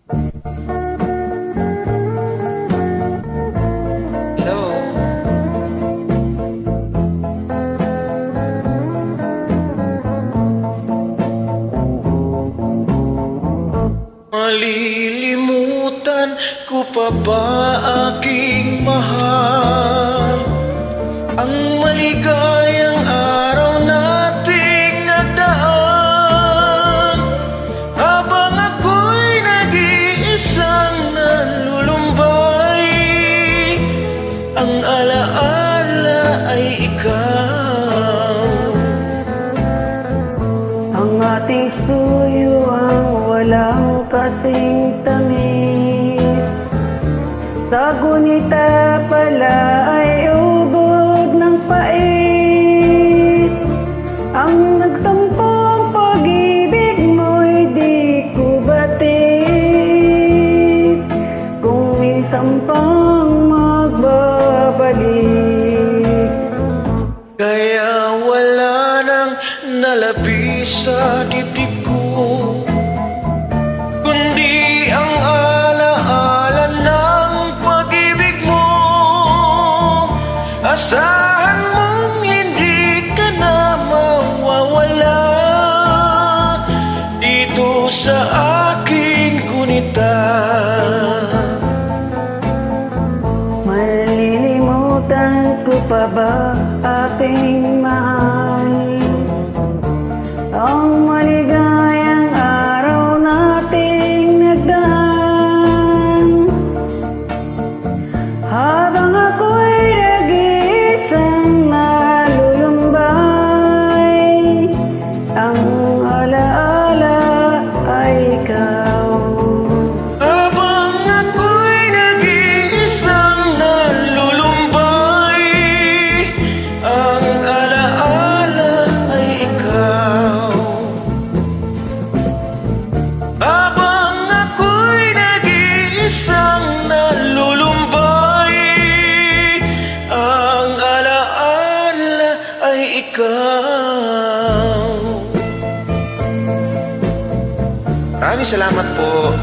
Malilimutan ko pa ba aking mahal ang maligayang araw nating nagdaan, habang ako'y nag-iisang nalulumbay. Ang alaala ay ikaw, ang ating suyo ang walang kasing tamis. Sa gunita pala ay ubod ng pait. Ang nagtampong pag-ibig mo'y di ko batid, kung minsan pang magbabalik. Kaya wala nang nalabis sa dibdib ko, kundi ang alaala ng pag-ibig mo. Asahan mong hindi ka na mawawala dito sa aking gunita. Malilimutan ko pa ba aking mahal ang maligayang araw nating nagdaan, habang ako'y nag-iisang nalulumbay. Ang alaala ay ikaw, Habang ako'y nag-iisang nalulumbay, ang alaala ay ikaw. Habang ako'y nag-iisang nalulumbay, ang alaala ay ikaw. Maraming salamat po.